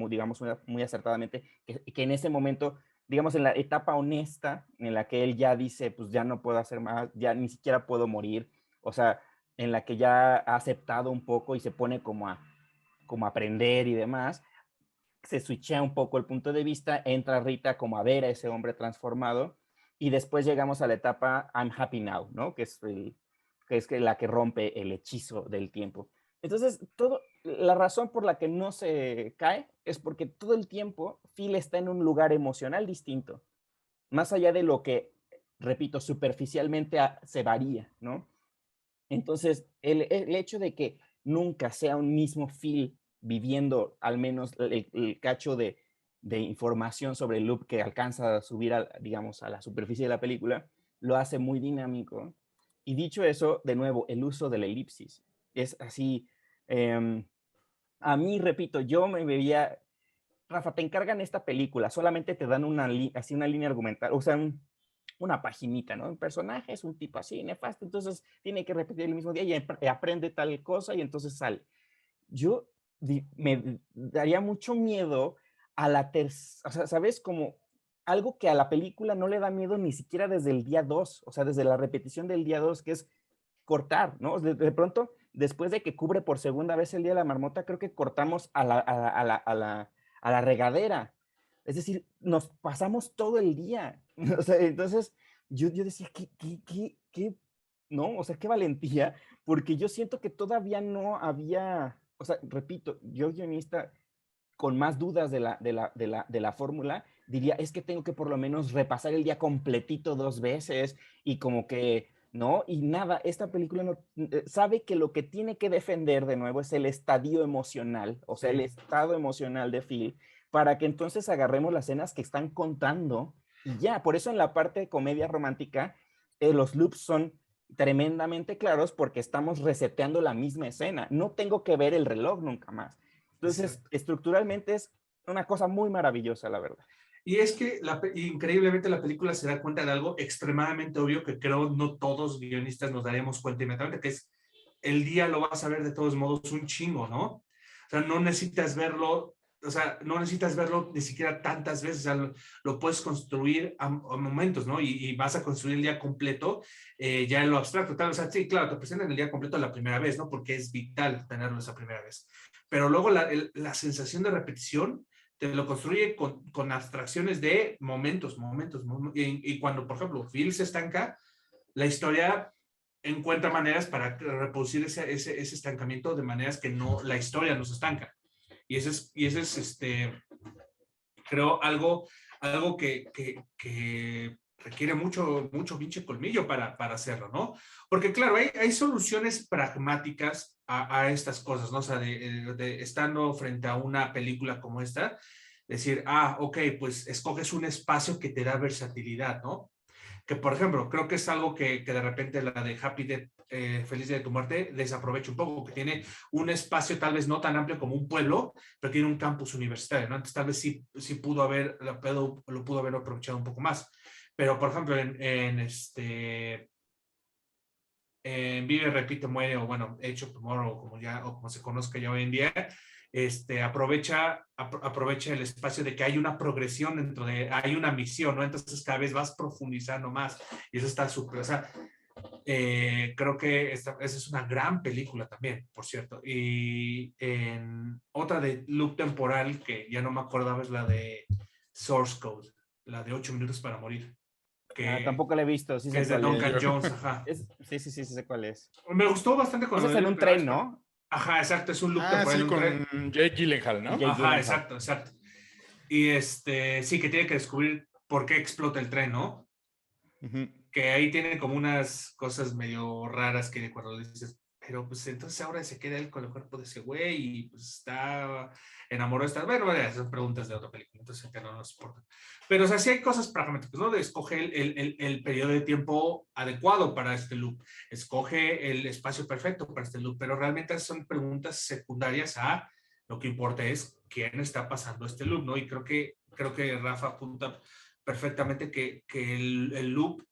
digamos, muy acertadamente, que en ese momento, digamos, en la etapa honesta, en la que él ya dice, pues ya no puedo hacer más, ya ni siquiera puedo morir. O sea, en la que ya ha aceptado un poco y se pone como a aprender y demás, se switchea un poco el punto de vista, entra Rita como a ver a ese hombre transformado y después llegamos a la etapa I'm happy now, ¿no? Que es la que rompe el hechizo del tiempo. Entonces, la razón por la que no se cae es porque todo el tiempo Phil está en un lugar emocional distinto, más allá de lo que, repito, superficialmente se varía, ¿no? Entonces, el hecho de que nunca sea un mismo Phil viviendo al menos el cacho de información sobre el loop que alcanza a subir, digamos, a la superficie de la película, lo hace muy dinámico. Y dicho eso, de nuevo, el uso de la elipsis. Es así, a mí, repito, yo me veía, Rafa, te encargan esta película, solamente te dan así una línea argumental, o sea, una paginita, ¿no? Un personaje es un tipo así nefasto, entonces tiene que repetir el mismo día y aprende tal cosa y entonces sale. Yo me daría mucho miedo a o sea, ¿sabes? Como algo que a la película no le da miedo ni siquiera desde el día 2, o sea, desde la repetición del día 2, que es cortar, ¿no? De pronto, después de que cubre por segunda vez el Día de la Marmota, creo que cortamos a la regadera. Es decir, nos pasamos todo el día. O sea, entonces, yo decía, ¿qué? ¿No? O sea, qué valentía, porque yo siento que todavía no había, o sea, repito, yo guionista con más dudas de la fórmula, diría, es que tengo que por lo menos repasar el día completito 2 veces y como que, ¿no? Y nada, esta película no, sabe que lo que tiene que defender de nuevo es el estadio emocional, o sea, el estado emocional de Phil, para que entonces agarremos las escenas que están contando y ya, por eso en la parte de comedia romántica, los loops son tremendamente claros porque estamos reseteando la misma escena, no tengo que ver el reloj nunca más. Entonces, estructuralmente es una cosa muy maravillosa, la verdad. Y es que increíblemente la película se da cuenta de algo extremadamente obvio que creo no todos guionistas nos daremos cuenta inmediatamente, que es el día lo vas a ver de todos modos un chingo, ¿no? O sea, no necesitas verlo, o sea, no necesitas verlo ni siquiera tantas veces, o sea, lo puedes construir a momentos, ¿no? Y vas a construir el día completo ya en lo abstracto, tal, o sea, sí, claro, te presentan el día completo la primera vez, ¿no? Porque es vital tenerlo esa primera vez. Pero luego la sensación de repetición te lo construye con abstracciones de momentos. Y cuando, por ejemplo, Phil se estanca, la historia encuentra maneras para reproducir ese estancamiento de maneras que la historia no se estanca. Y ese es creo, algo que requiere mucho pinche colmillo para hacerlo, ¿no? Porque claro, hay soluciones pragmáticas a estas cosas, ¿no? O sea, estando frente a una película como esta, decir, ok, pues escoges un espacio que te da versatilidad, ¿no? Que, por ejemplo, creo que es algo que de repente la de Happy Death, Feliz Día de tu Muerte, desaprovecha un poco, que tiene un espacio tal vez no tan amplio como un pueblo, pero tiene un campus universitario, ¿no? Entonces tal vez sí lo pudo haber aprovechado un poco más. Pero, por ejemplo, en Vive, Repite, Muere, o bueno, Hecho Tomorrow, o como se conozca ya hoy en día, aprovecha el espacio de que hay una progresión hay una misión, ¿no? Entonces cada vez vas profundizando más y eso está súper, o sea, creo que esa es una gran película también, por cierto. Y en otra de loop temporal que ya no me acordaba es la de Source Code, la de 8 minutos para morir. Tampoco la he visto, sí que sé es de cuál Duncan es. Jones, ajá. Sí, sé cuál es. Me gustó bastante Ese cuando es en un tren, ¿no? Ajá, exacto, es un loop temporal Sí, en un tren. con Jake Gyllenhaal, ¿no? Jake Ajá, Gyllenhaal. exacto. Y sí, que tiene que descubrir por qué explota el tren, ¿no? Uh-huh. Que ahí tiene como unas cosas medio raras que cuando le dices, pero pues entonces ahora se queda él con el cuerpo de ese güey y pues está enamorado de esta. Bueno, son preguntas de otra película, entonces que no nos importa. Pero o sea, sí hay cosas pragmáticas, ¿no? De escoge el periodo de tiempo adecuado para este loop, escoge el espacio perfecto para este loop, pero realmente son preguntas secundarias a lo que importa es quién está pasando este loop, ¿no? Y creo que Rafa apunta perfectamente que el loop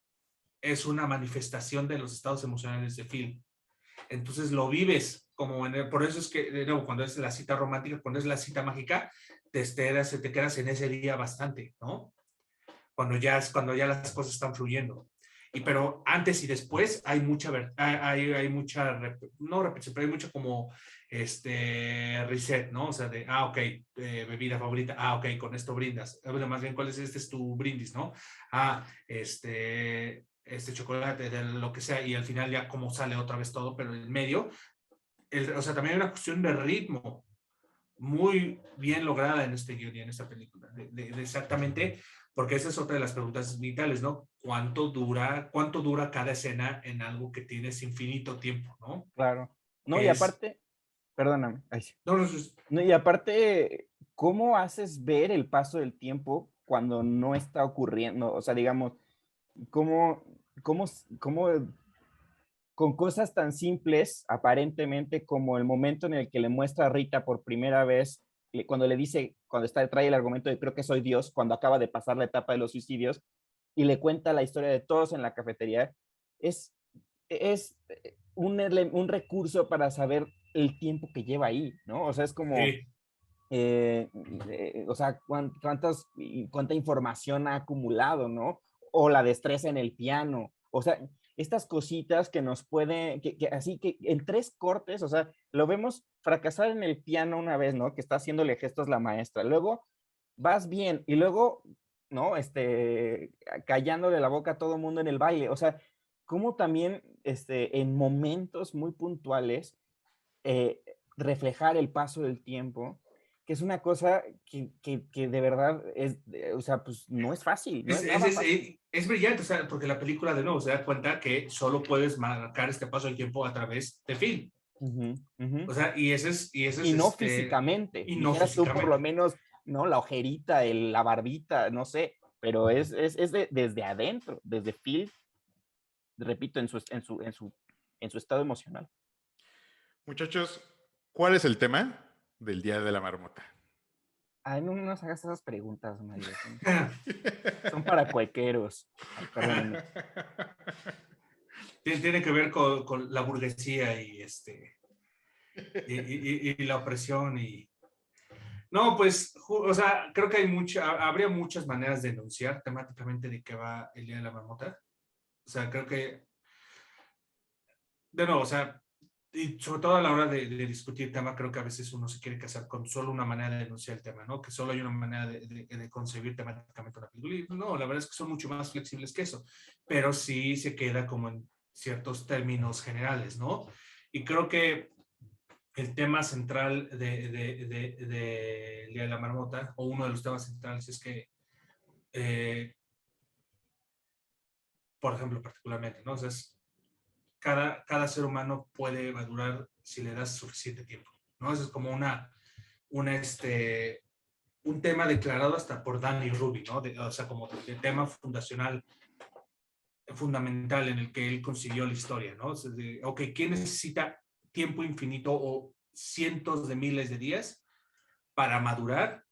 es una manifestación de los estados emocionales de Phil. Entonces lo vives como por eso es que, de nuevo, cuando es la cita romántica, cuando es la cita mágica, te quedas en ese día bastante, ¿no? Cuando ya las cosas están fluyendo. Pero antes y después hay mucha, no repetición, pero hay mucho como reset, ¿no? O sea, ok, bebida favorita, ok, con esto brindas. Más bien, ¿cuál es es tu brindis, no? Chocolate, de lo que sea, y al final ya como sale otra vez todo, pero en medio, o sea, también hay una cuestión de ritmo muy bien lograda en este guión y en esta película, de exactamente, porque esa es otra de las preguntas vitales, ¿no? ¿Cuánto dura cada escena en algo que tienes infinito tiempo, ¿no? Claro. No, y aparte, perdóname. Ay, sí. No, y aparte, ¿cómo haces ver el paso del tiempo cuando no está ocurriendo? O sea, digamos, ¿cómo con cosas tan simples, aparentemente, como el momento en el que le muestra a Rita por primera vez, cuando le dice, trae el argumento de creo que soy Dios, cuando acaba de pasar la etapa de los suicidios, y le cuenta la historia de todos en la cafetería, es un recurso para saber el tiempo que lleva ahí, ¿no? O sea, es como, sí. O sea, cuánta información ha acumulado, ¿no? O la destreza en el piano, o sea, estas cositas que nos pueden, así que en 3 cortes, o sea, lo vemos fracasar en el piano una vez, ¿no? Que está haciéndole gestos la maestra, luego vas bien, y luego, ¿no? Callándole la boca a todo el mundo en el baile, o sea, como también, en momentos muy puntuales, reflejar el paso del tiempo, que es una cosa que de verdad es, o sea, pues no es fácil, no es nada fácil. Es brillante, o sea, porque la película de nuevo se da cuenta que solo puedes marcar este paso del tiempo a través de film. O sea, y ese es y no físicamente, y no dijeras tú por lo físicamente. menos, ¿no? La ojerita, la barbita, no sé, pero desde adentro, desde Phil, repito, en su estado emocional. Muchachos, ¿cuál es el tema del Día de la Marmota? Ay, no nos hagas esas preguntas, Mario. Son para cuequeros. Ay, perdónenme. Tiene que ver con la burguesía y la opresión No, pues, o sea, creo que habría muchas maneras de enunciar temáticamente de qué va el Día de la Marmota. O sea, creo que, de nuevo, o sea, y sobre todo a la hora de discutir el tema, creo que a veces uno se quiere casar con solo una manera de denunciar el tema, ¿no? Que solo hay una manera de concebir temáticamente una película. Y no, la verdad es que son mucho más flexibles que eso, pero sí se queda como en ciertos términos generales, ¿no? Y creo que el tema central de Día de la Marmota, o uno de los temas centrales, es que, por ejemplo, particularmente, ¿no? O sea, cada ser humano puede madurar si le das suficiente tiempo, ¿no? Eso es como un tema declarado hasta por Danny Ruby, ¿no? O sea, como el tema fundamental en el que él consiguió la historia, ¿no? O sea, ok, ¿quién necesita tiempo infinito o cientos de miles de días para madurar?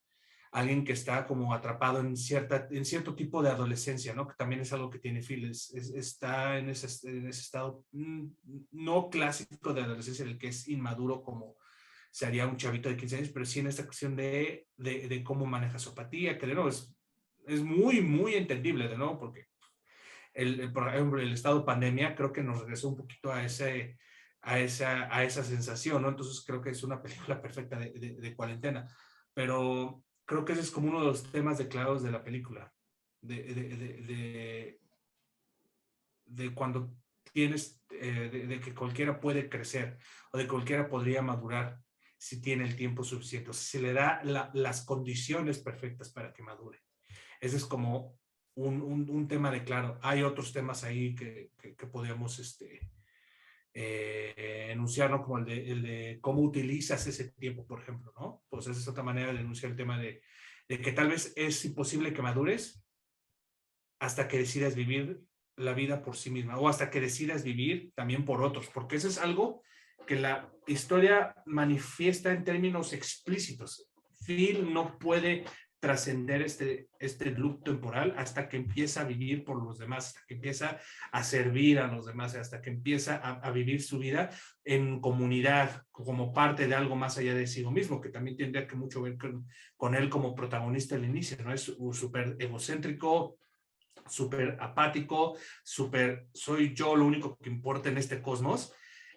Alguien que está como atrapado en cierto tipo de adolescencia, ¿no? Que también es algo que tiene Phil, está en ese estado no clásico de adolescencia en el que es inmaduro como se haría un chavito de 15 años, pero sí en esta cuestión de cómo maneja su apatía, que de nuevo es muy, muy entendible, de nuevo, porque por ejemplo, el estado de pandemia creo que nos regresó un poquito a esa sensación, ¿no? Entonces creo que es una película perfecta de cuarentena, pero creo que ese es como uno de los temas declarados de la película, de, de, de, de, de cuando tienes, de que cualquiera puede crecer o de cualquiera podría madurar si tiene el tiempo suficiente, o si se le da las condiciones perfectas para que madure. Ese es como un tema de claro. Hay otros temas ahí que podemos enunciar, ¿no? Como el de cómo utilizas ese tiempo, por ejemplo, ¿no? Pues esa es otra manera de enunciar el tema de que tal vez es imposible que madures hasta que decidas vivir la vida por sí misma o hasta que decidas vivir también por otros, porque eso es algo que la historia manifiesta en términos explícitos. Phil no puede trascender este loop temporal hasta que empieza a vivir por los demás, hasta que empieza a servir a los demás, hasta que empieza a vivir su vida en comunidad, como parte de algo más allá de sí mismo, que también tendría que mucho ver con él como protagonista al inicio, ¿no? Es súper egocéntrico, súper apático, súper soy yo lo único que importa en este cosmos.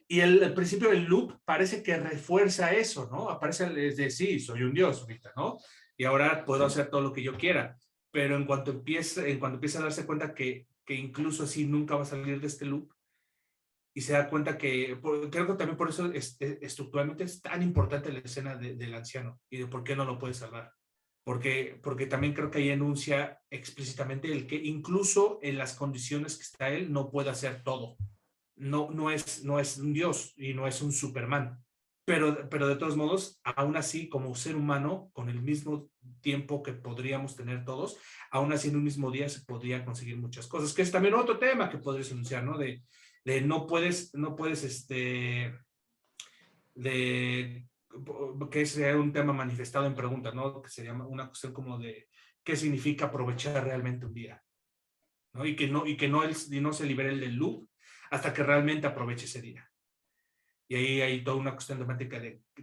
Y el principio del loop parece que refuerza eso, ¿no? Aparece es de sí, soy un dios ahorita, ¿no? Y ahora puedo hacer todo lo que yo quiera. Pero en cuanto empieza a darse cuenta que incluso así nunca va a salir de este loop y se da cuenta creo que también por eso estructuralmente es tan importante la escena del anciano y de por qué no lo puede salvar. Porque también creo que ahí enuncia explícitamente el que incluso en las condiciones que está él no puede hacer todo. No es un dios y no es un Superman. Pero de todos modos, aún así, como ser humano, con el mismo tiempo que podríamos tener todos, aún así en un mismo día se podría conseguir muchas cosas, que es también otro tema que podrías enunciar, ¿no? De no puedes, de que es un tema manifestado en preguntas, ¿no? Que se llama una cuestión como de qué significa aprovechar realmente un día, ¿no? Y no se libere del loop hasta que realmente aproveche ese día. Y ahí hay toda una cuestión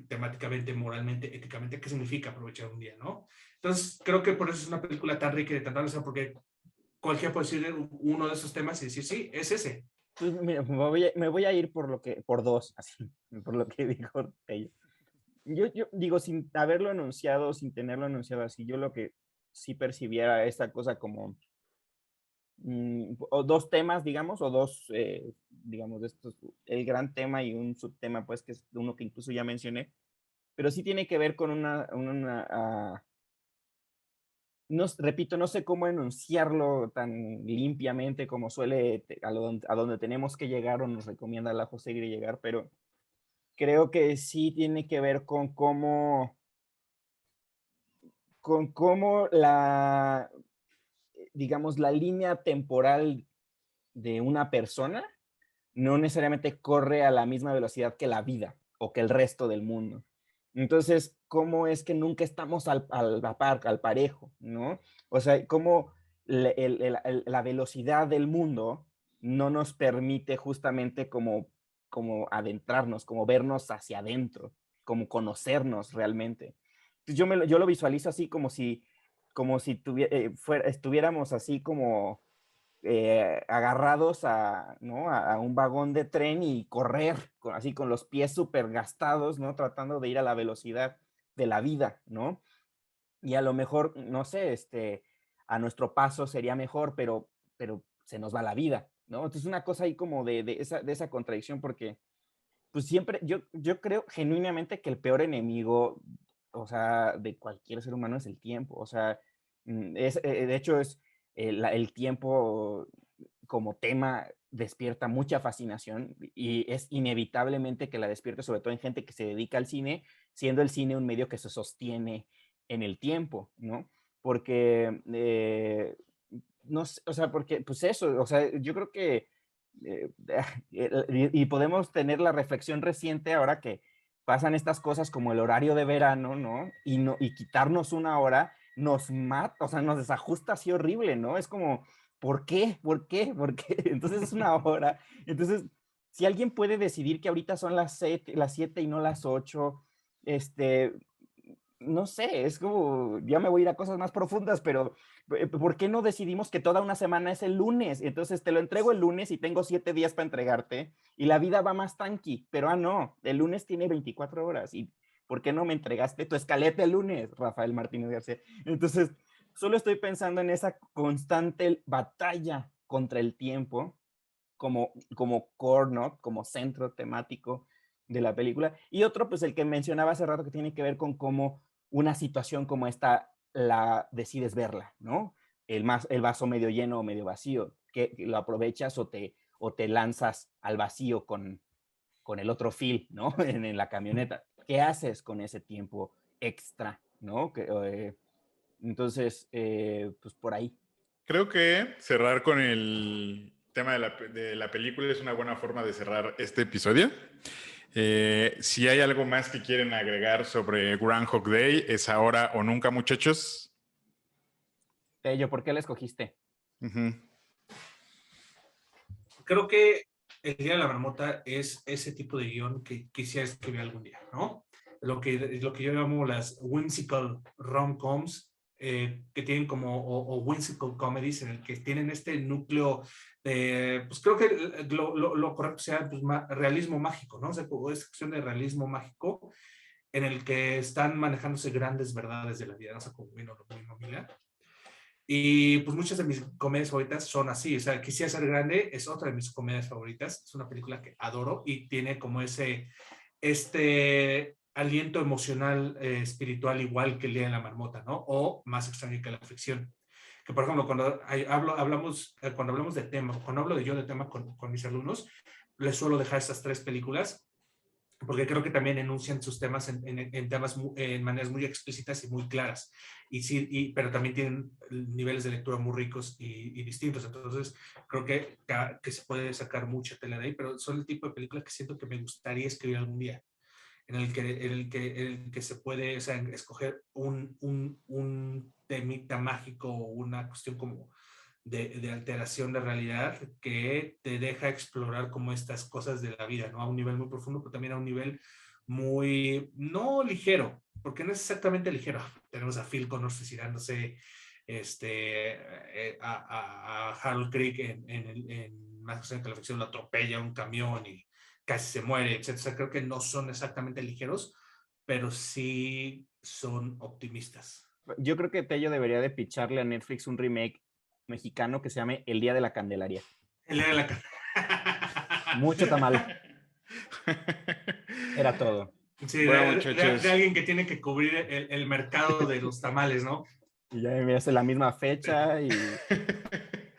temáticamente, moralmente, éticamente, qué significa aprovechar un día, ¿no? Entonces, creo que por eso es una película tan rica y de tanta risa, porque cualquiera puede decir uno de esos temas y decir, sí, es ese. Pues mira, me voy a ir por dos, así, por lo que dijo ella. Yo digo, sin haberlo anunciado, sin tenerlo anunciado así, yo lo que sí percibiera esta cosa como o dos temas, digamos, o dos, digamos, de estos, el gran tema y un subtema, pues, que es uno que incluso ya mencioné, pero sí tiene que ver con no, repito, no sé cómo enunciarlo tan limpiamente como suele, a donde tenemos que llegar o nos recomienda la José llegar, pero creo que sí tiene que ver con cómo digamos, la línea temporal de una persona no necesariamente corre a la misma velocidad que la vida o que el resto del mundo. Entonces, ¿cómo es que nunca estamos al parejo, ¿no? O sea, cómo la velocidad del mundo no nos permite justamente como adentrarnos, como vernos hacia adentro, como conocernos realmente. Entonces, yo lo visualizo así como si estuviéramos así como agarrados ¿no? a un vagón de tren y correr, así con los pies súper gastados, ¿no? Tratando de ir a la velocidad de la vida, ¿no? Y a lo mejor, no sé, a nuestro paso sería mejor, pero se nos va la vida, ¿no? Entonces una cosa ahí como de esa contradicción, porque pues siempre, yo creo genuinamente que el peor enemigo, o sea, de cualquier ser humano es el tiempo, o sea, de hecho es el tiempo como tema despierta mucha fascinación y es inevitablemente que la despierte, sobre todo en gente que se dedica al cine, siendo el cine un medio que se sostiene en el tiempo, ¿no? Porque, no sé, o sea, porque, pues eso, o sea, yo creo que, eh, y podemos tener la reflexión reciente ahora que pasan estas cosas como el horario de verano, ¿no? Y quitarnos una hora nos mata, o sea, nos desajusta así horrible, ¿no? Es como, ¿por qué? ¿Por qué? ¿Por qué? Entonces es una hora. Entonces, si alguien puede decidir que ahorita son las 7 y no las 8, este, no sé, es como, ya me voy a ir a cosas más profundas, pero ¿por qué no decidimos que toda una semana es el lunes? Entonces te lo entrego el lunes y tengo 7 días para entregarte y la vida va más tranqui, pero no, el lunes tiene 24 horas y ¿por qué no me entregaste tu escaleta el lunes, Rafael Martínez García? Entonces, solo estoy pensando en esa constante batalla contra el tiempo como core, ¿no? Como centro temático de la película. Y otro, pues el que mencionaba hace rato, que tiene que ver con cómo una situación como esta la decides verla, ¿no? El vaso medio lleno o medio vacío, que lo aprovechas o te lanzas al vacío con el otro fil, ¿no? En la camioneta. ¿Qué haces con ese tiempo extra, ¿no? Entonces, pues por ahí. Creo que cerrar con el tema de la película es una buena forma de cerrar este episodio. Si hay algo más que quieren agregar sobre Groundhog Day, es ahora o nunca, muchachos. Tello, ¿por qué la escogiste? Ujú. Creo que El Día de la Marmota es ese tipo de guión que quisiera escribir algún día, ¿no? Lo que yo llamo las whimsical rom-coms, que tienen o whimsical comedies, en el que tienen este núcleo de, pues creo que lo correcto sea pues, realismo mágico, ¿no? O sea, es cuestión de realismo mágico en el que están manejándose grandes verdades de la vida, no sé cómo vino lo mismo, Mila. Y pues muchas de mis comedias favoritas son así, o sea, Quisiera ser grande es otra de mis comedias favoritas, es una película que adoro y tiene como este aliento emocional, espiritual, igual que El Día de la Marmota, ¿no? O Más extraño que la ficción. Que por ejemplo, cuando hablamos de tema, cuando hablo de tema con mis alumnos, les suelo dejar estas tres películas porque creo que también enuncian sus temas en maneras muy explícitas y muy claras, pero también tienen niveles de lectura muy ricos y distintos, entonces creo que se puede sacar mucha tela de ahí, pero son el tipo de películas que siento que me gustaría escribir algún día, en el que se puede, o sea, escoger un temita mágico o una cuestión como de alteración de realidad que te deja explorar como estas cosas de la vida, ¿no? A un nivel muy profundo, pero también a un nivel muy, no ligero, porque no es exactamente ligero. Tenemos a Phil Connor suicidándose, a Harold Creek en Más que la ficción lo atropella un camión y casi se muere, etc. O sea, creo que no son exactamente ligeros, pero sí son optimistas. Yo creo que Tello debería de picharle a Netflix un remake mexicano que se llame El Día de la Candelaria. El día de la Mucho tamal. Era todo. Sí, Bueno, de muchachos, alguien que tiene que cubrir el mercado de los tamales, ¿no? Y ya me hace la misma fecha y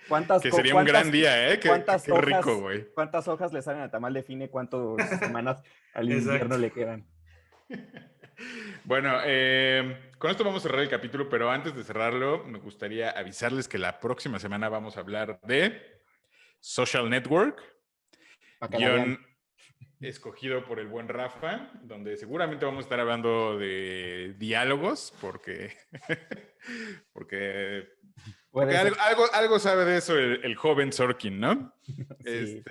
cuántas, que sería un gran día, ¿eh? Qué, cuántas qué rico, hojas, güey. cuántas hojas le salen a tamal define cuántas semanas al invierno Exacto. le quedan. Bueno, con esto vamos a cerrar el capítulo, pero antes de cerrarlo, me gustaría avisarles que la próxima semana vamos a hablar de Social Network, Para que la vean. guión escogido por el buen Rafa, donde seguramente vamos a estar hablando de diálogos, porque, porque, porque Puede ser. algo sabe de eso el joven Sorkin, ¿no? Sí.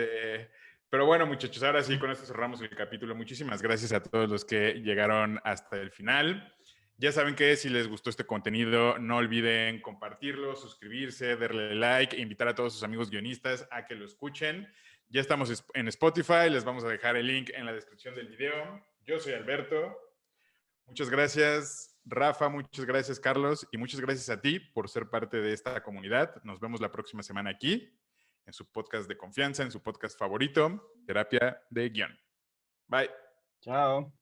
Pero bueno, muchachos, ahora sí, con esto cerramos el capítulo. Muchísimas gracias a todos los que llegaron hasta el final. Ya saben que si les gustó este contenido, no olviden compartirlo, suscribirse, darle like e invitar a todos sus amigos guionistas a que lo escuchen. Ya estamos en Spotify, les vamos a dejar el link en la descripción del video. Yo soy Alberto. Muchas gracias, Rafa, muchas gracias, Carlos, y muchas gracias a ti por ser parte de esta comunidad. Nos vemos la próxima semana aquí, en su podcast de confianza, en su podcast favorito, Terapia de Guión. Bye. Chao.